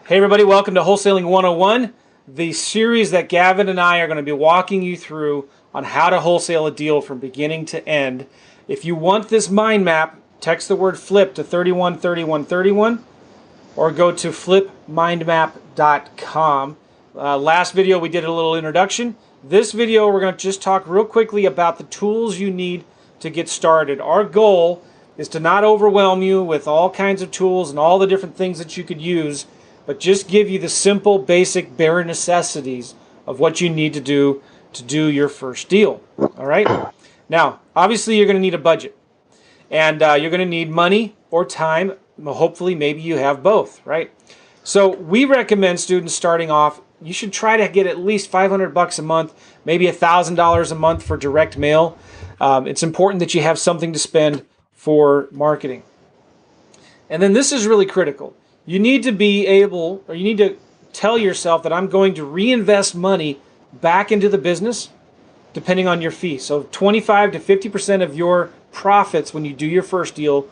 Hey everybody, welcome to Wholesaling 101, the series that Gavin and I are going to be walking you through on how to wholesale a deal from beginning to end. If you want this mind map, text the word flip to 313131 or go to flipmindmap.com. Last video we did a little introduction. This video we're going to just talk real quickly about the tools you need to get started. Our goal is to not overwhelm you with all kinds of tools and all the different things that you could use, but just give you the simple, basic, bare necessities of what you need to do your first deal. All right? Now, obviously, you're going to need a budget. And you're going to need money or time. Hopefully, maybe you have both, right? So we recommend students starting off, you should try to get at least $500 a month, maybe $1,000 a month for direct mail. It's important that you have something to spend for marketing. And then this is really critical. You need to be able, or you need to tell yourself that I'm going to reinvest money back into the business depending on your fee. So 25 to 50% of your profits when you do your first deal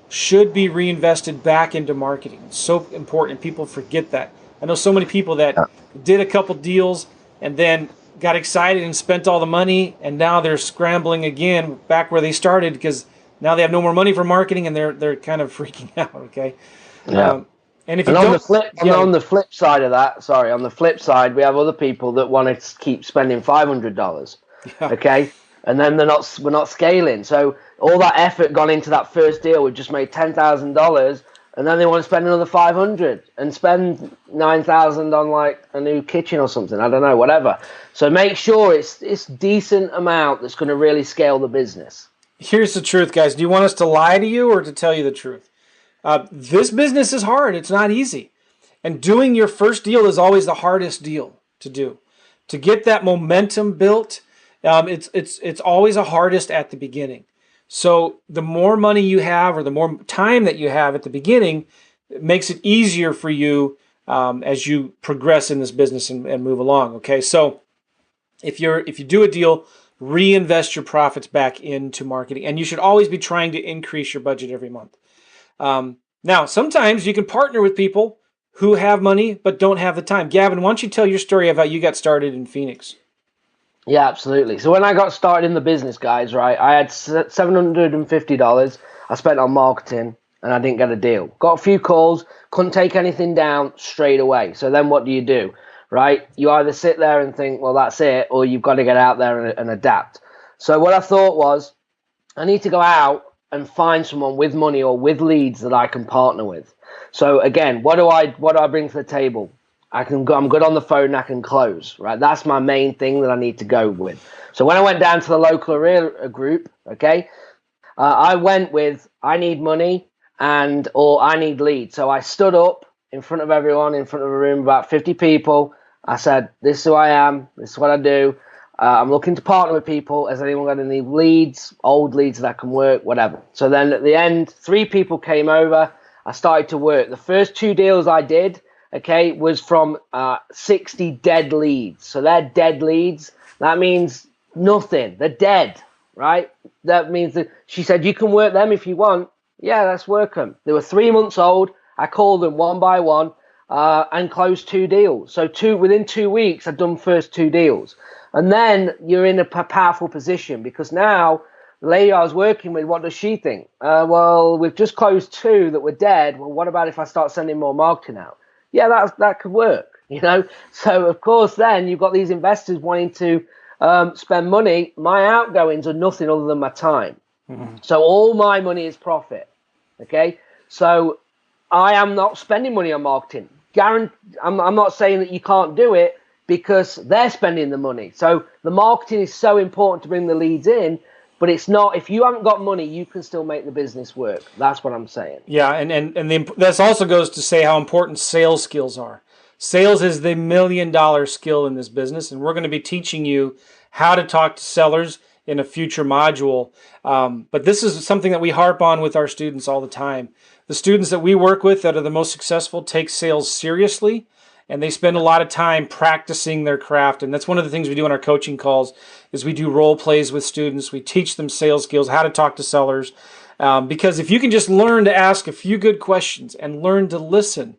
should be reinvested back into marketing. It's so important. People forget that. I know so many people that did a couple deals and then got excited and spent all the money, and now they're scrambling again back where they started because now they have no more money for marketing and they're kind of freaking out. Okay. Yeah. And if you on the flip side of that, on the flip side, we have other people that want to keep spending $500. Yeah. Okay, and then we're not scaling. So all that effort gone into that first deal, we just made $10,000, and then they want to spend another $500 and spend $9,000 on like a new kitchen or something. I don't know, whatever. So make sure it's decent amount that's going to really scale the business. Here's the truth, guys. Do you want us to lie to you or to tell you the truth? This business is hard. It's not easy. And doing your first deal is always the hardest deal to do. To get that momentum built, it's always the hardest at the beginning. So the more money you have or the more time that you have at the beginning, it makes it easier for you as you progress in this business and move along. Okay, so if you do a deal, reinvest your profits back into marketing. And you should always be trying to increase your budget every month. Now, sometimes you can partner with people who have money but don't have the time. Gavin, why don't you tell your story of how you got started in Phoenix? Yeah, absolutely. So when I got started in the business, guys, right, I had $750 I spent on marketing and I didn't get a deal. Got a few calls, couldn't take anything down straight away. So then what do? Right? You either sit there and think, well, that's it, or you've got to get out there and adapt. So what I thought was, I need to go out and find someone with money or with leads that I can partner with. So again, what do I bring to the table? I'm good on the phone and I can close, right? That's my main thing that I need to go with. So when I went down to the local area group, okay, I went with, I need money or I need leads. So I stood up in front of everyone, in front of a room, about 50 people. I said, this is who I am. This is what I do. I'm looking to partner with people. Has anyone got any leads, old leads that I can work, whatever? So then at the end, 3 people came over. I started to work. The first 2 deals I did, okay, was from 60 dead leads. So they're dead leads. That means nothing. They're dead, right? That means that she said, you can work them if you want. Yeah, let's work them. They were 3 months old. I called them one by one and closed 2 deals. So within 2 weeks, I'd done first 2 deals. And then you're in a powerful position because now the lady I was working with, what does she think? Well, we've just closed 2 that were dead. Well, what about if I start sending more marketing out? Yeah, that could work, you know. So, of course, then you've got these investors wanting to spend money. My outgoings are nothing other than my time. Mm-hmm. So all my money is profit, okay? So I am not spending money on marketing. I'm not saying that you can't do it, because they're spending the money. So the marketing is so important to bring the leads in, but it's not, if you haven't got money, you can still make the business work. That's what I'm saying. Yeah, and that also goes to say how important sales skills are. Sales is the $1 million skill in this business, and we're going to be teaching you how to talk to sellers in a future module. But this is something that we harp on with our students all the time. The students that we work with that are the most successful take sales seriously, and they spend a lot of time practicing their craft. And that's one of the things we do in our coaching calls is we do role plays with students. We teach them sales skills, how to talk to sellers. Because if you can just learn to ask a few good questions and learn to listen,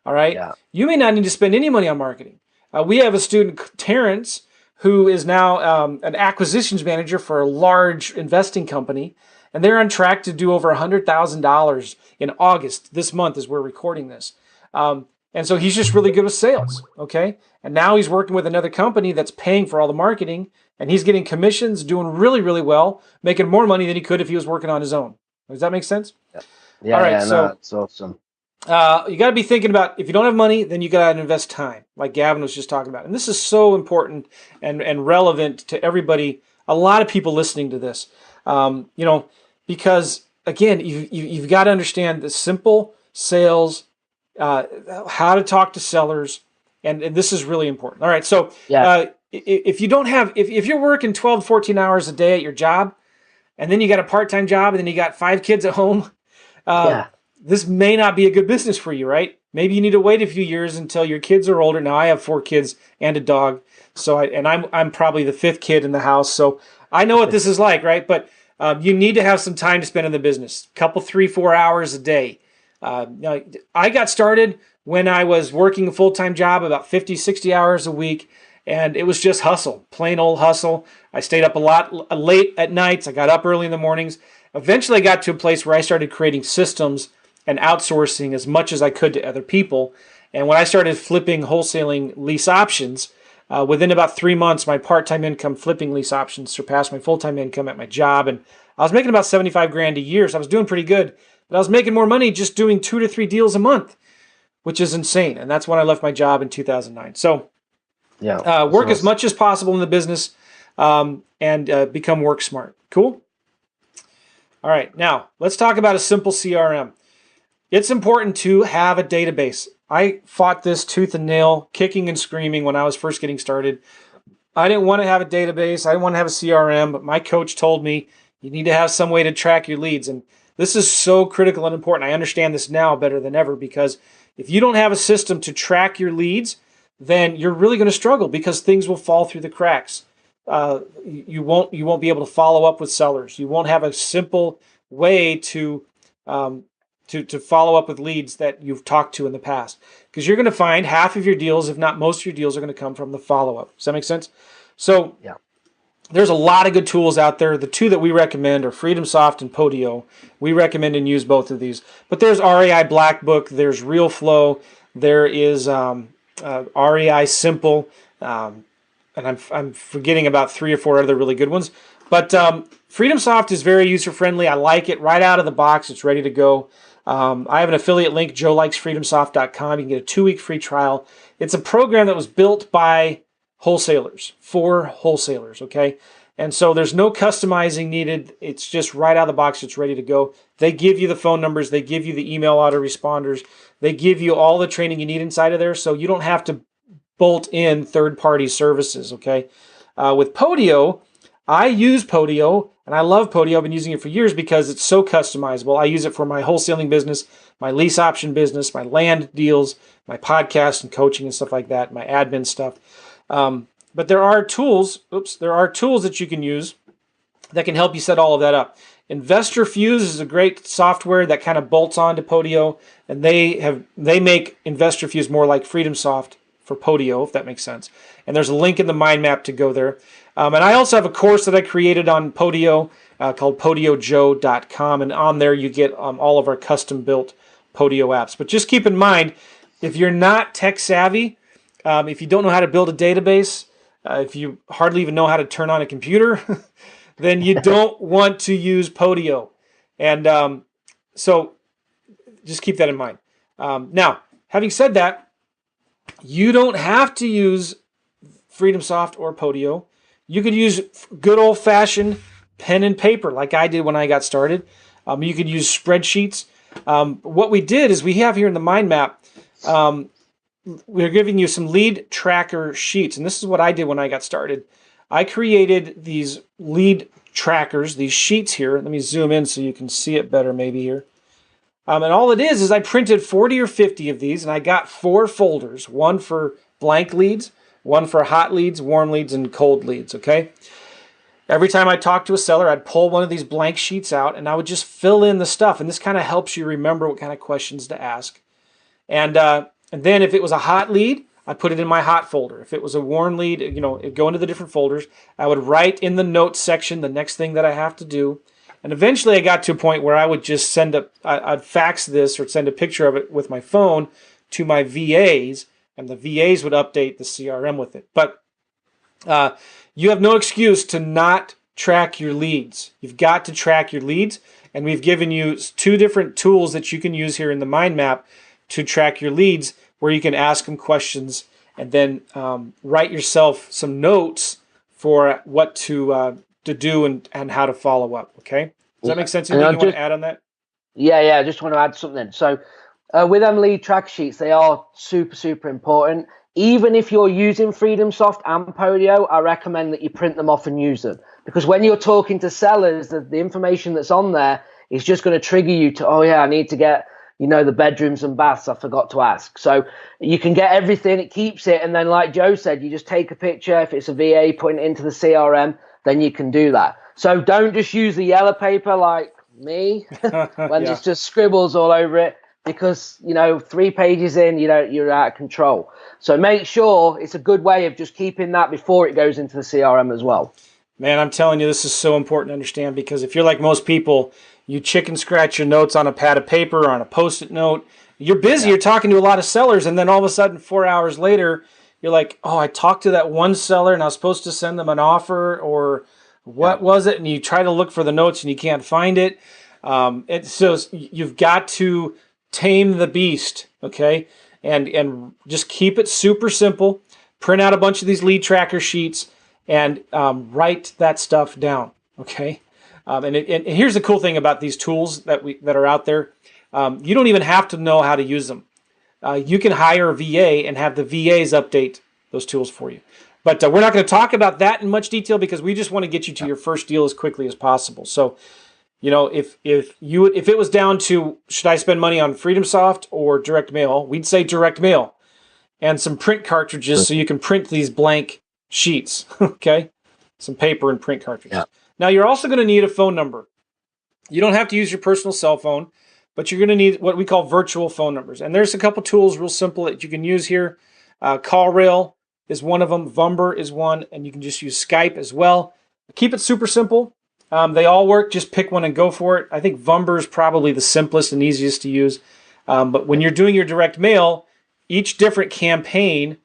All right. Yeah. You may not need to spend any money on marketing. We have a student, Terrence, who is now an acquisitions manager for a large investing company, and they're on track to do over $100,000 in August. This month as we're recording this. And so he's just really good with sales. Okay. And now he's working with another company that's paying for all the marketing, and he's getting commissions, doing really, really well, making more money than he could if he was working on his own. Does that make sense? Yeah. All right. Yeah. So No, it's awesome. you got to be thinking about, if you don't have money, then you got to invest time, like Gavin was just talking about. And this is so important and relevant to everybody, a lot of people listening to this, because again, you've got to understand the simple sales, how to talk to sellers, and this is really important. All right. So if you don't have, if you're working 12, 14 hours a day at your job, and then you got a part-time job, and then you got 5 kids at home, this may not be a good business for you, right? Maybe you need to wait a few years until your kids are older. Now I have 4 kids and a dog, so I'm probably the 5th kid in the house, so I know what this is like, right? But you need to have some time to spend in the business, couple 3-4 hours a day. I got started when I was working a full-time job, about 50-60 hours a week, and it was just hustle, plain old hustle. I stayed up a lot late at nights. I got up early in the mornings. Eventually, I got to a place where I started creating systems and outsourcing as much as I could to other people. And when I started flipping wholesaling lease options, within about 3 months, my part-time income flipping lease options surpassed my full-time income at my job. And I was making about 75 grand a year, so I was doing pretty good. But I was making more money just doing 2 to 3 deals a month, which is insane. And that's when I left my job in 2009. So work as much as possible in the business, and become work smart. Cool? All right, now let's talk about a simple CRM. It's important to have a database. I fought this tooth and nail, kicking and screaming when I was first getting started. I didn't want to have a database. I didn't want to have a CRM, but my coach told me you need to have some way to track your leads. And this is so critical and important. I understand this now better than ever, because if you don't have a system to track your leads, then you're really going to struggle, because things will fall through the cracks. You won't be able to follow up with sellers. You won't have a simple way to follow up with leads that you've talked to in the past, because you're going to find half of your deals, if not most of your deals, are going to come from the follow-up. Does that make sense? So there's a lot of good tools out there. The 2 that we recommend are FreedomSoft and Podio. We recommend and use both of these. But there's REI Black Book, there's RealFlow, there is REI Simple, and I'm forgetting about 3 or 4 other really good ones. But FreedomSoft is very user-friendly. I like it right out of the box. It's ready to go. I have an affiliate link, joelikesfreedomsoft.com. You can get a 2-week free trial. It's a program that was built by wholesalers, for wholesalers, okay? And so there's no customizing needed. It's just right out of the box. It's ready to go. They give you the phone numbers. They give you the email autoresponders. They give you all the training you need inside of there, so you don't have to bolt in third-party services, okay? With Podio, I use Podio, and I love Podio. I've been using it for years because it's so customizable. I use it for my wholesaling business, my lease option business, my land deals, my podcast and coaching and stuff like that, my admin stuff. But there are tools, that you can use that can help you set all of that up. Investor Fuse is a great software that kind of bolts onto Podio, and they make Investor Fuse more like FreedomSoft for Podio, if that makes sense. And there's a link in the mind map to go there. And I also have a course that I created on Podio called podiojoe.com, and on there you get all of our custom-built Podio apps. But just keep in mind, if you're not tech savvy, if you don't know how to build a database, if you hardly even know how to turn on a computer, then you don't want to use Podio. And so just keep that in mind. Now, having said that, you don't have to use FreedomSoft or Podio. You could use good old-fashioned pen and paper like I did when I got started. You could use spreadsheets. What we did is we have here in the mind map, we're giving you some lead tracker sheets. And this is what I did when I got started. I created these lead trackers, these sheets here. Let me zoom in so you can see it better maybe here. And all it is I printed 40 or 50 of these, and I got 4 folders, one for blank leads, one for hot leads, warm leads, and cold leads, okay? Every time I talked to a seller, I'd pull one of these blank sheets out, and I would just fill in the stuff, and this kind of helps you remember what kind of questions to ask. And And then if it was a hot lead, I put it in my hot folder. If it was a warm lead, it'd go into the different folders. I would write in the notes section the next thing that I have to do. And eventually I got to a point where I would just I'd fax this or send a picture of it with my phone to my VAs, and the VAs would update the CRM with it. But you have no excuse to not track your leads. You've got to track your leads, and we've given you 2 different tools that you can use here in the mind map to track your leads, where you can ask them questions and then write yourself some notes for what to do and how to follow up. Okay, does that make sense? Anything you want to add on that? Yeah, I just want to add something. So with them lead track sheets, they are super, super important. Even if you're using FreedomSoft and Podio, I recommend that you print them off and use them, because when you're talking to sellers, the information that's on there is just going to trigger you to, oh yeah, I need to get, the bedrooms and baths I forgot to ask. So you can get everything, it keeps it, and then like Joe said, you just take a picture. If it's a VA, putting it into the CRM, then you can do that. So don't just use the yellow paper like me when there's just scribbles all over it, because 3 pages in, you're out of control. So make sure it's a good way of just keeping that before it goes into the CRM as well. Man, I'm telling you, this is so important to understand, because if you're like most people, you chicken scratch your notes on a pad of paper or on a Post-it note. You're busy, you're talking to a lot of sellers, and then all of a sudden 4 hours later, you're like, oh, I talked to that one seller and I was supposed to send them an offer, or what was it? And you try to look for the notes and you can't find it. So you've got to tame the beast, okay? And just keep it super simple. Print out a bunch of these lead tracker sheets and write that stuff down, okay? And here's the cool thing about these tools that are out there. You don't even have to know how to use them. You can hire a VA and have the VAs update those tools for you. But we're not going to talk about that in much detail, because we just want to get you to your first deal as quickly as possible. So, if it was down to, should I spend money on FreedomSoft or direct mail, we'd say direct mail, and some print cartridges so you can print these blank sheets. Okay, some paper and print cartridges. Yeah. Now you're also going to need a phone number. You don't have to use your personal cell phone, but you're going to need what we call virtual phone numbers. And there's a couple tools real simple that you can use here. CallRail is one of them. Vumber is one, and you can just use Skype as well. Keep it super simple. They all work. Just pick one and go for it. I think Vumber is probably the simplest and easiest to use. But when you're doing your direct mail, each different campaign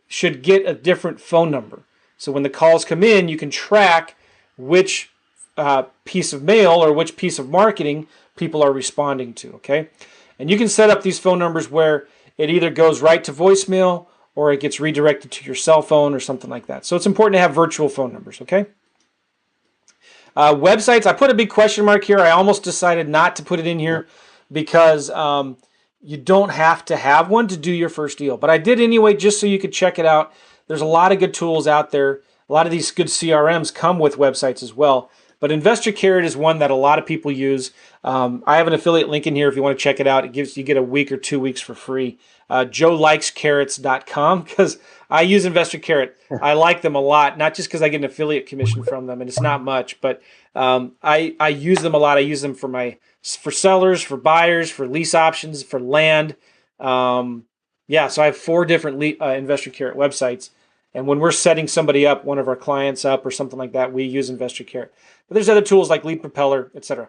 should get a different phone number. So when the calls come in, you can track which piece of mail or which piece of marketing people are responding to, okay? And you can set up these phone numbers where it either goes right to voicemail or it gets redirected to your cell phone or something like that. So it's important to have virtual phone numbers, okay? Websites, I put a big question mark here. I almost decided not to put it in here because you don't have to have one to do your first deal. But I did anyway, just so you could check it out. There's a lot of good tools out there. A lot of these good CRMs come with websites as well. But Investor Carrot is one that a lot of people use. I have an affiliate link in here if you want to check it out. You get a week or 2 weeks for free. JoeLikesCarrots.com, because I use Investor Carrot. I like them a lot, not just because I get an affiliate commission from them, and it's not much, but I use them a lot. I use them for sellers, for buyers, for lease options, for land. So I have 4 different Investor Carrot websites. And when we're setting somebody up, one of our clients up or something like that, we use Investor Carrot. But there's other tools like Lead Propeller, etc.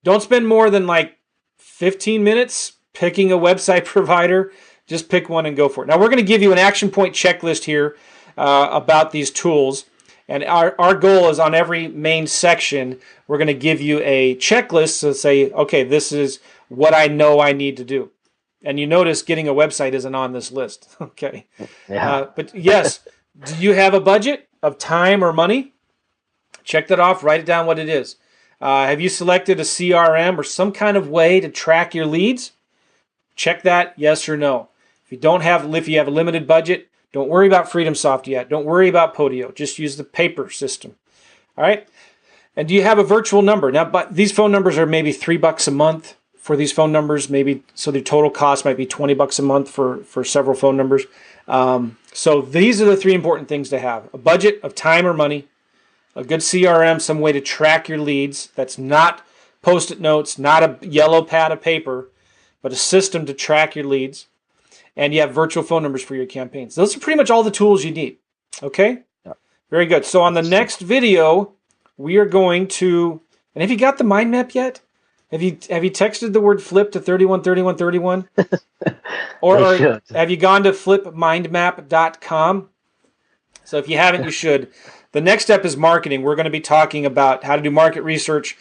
Don't spend more than like 15 minutes picking a website provider. Just pick one and go for it. Now, we're going to give you an action point checklist here about these tools. And our goal is on every main section, we're going to give you a checklist to say, okay, this is what I know I need to do. And you notice getting a website isn't on this list. Okay. Yeah. But yes, do you have a budget of time or money? Check that off. Write it down what it is. Have you selected a CRM or some kind of way to track your leads? Check that, yes or no. If you have a limited budget, don't worry about FreedomSoft yet. Don't worry about Podio. Just use the paper system. All right. And do you have a virtual number? Now, but these phone numbers are maybe $3 a month for these phone numbers. Maybe so the total cost might be $20 a month for several phone numbers. So these are the 3 important things to have: a budget of time or money, a good CRM, some way to track your leads. That's not Post-it notes, not a yellow pad of paper, but a system to track your leads. and you have virtual phone numbers for your campaigns. Those are pretty much all the tools you need. Okay? Yeah. Very good. So on the next video, we are going to, and have you got the mind map yet? Have you texted the word flip to 313131? or have you gone to flipmindmap.com? So if you haven't, you should. The next step is marketing. We're going to be talking about how to do market research,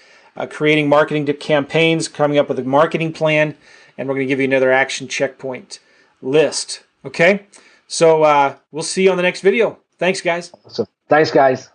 creating marketing campaigns, coming up with a marketing plan, and we're going to give you another action checkpoint list. Okay? So we'll see you on the next video. Thanks, guys. Awesome. Thanks, guys.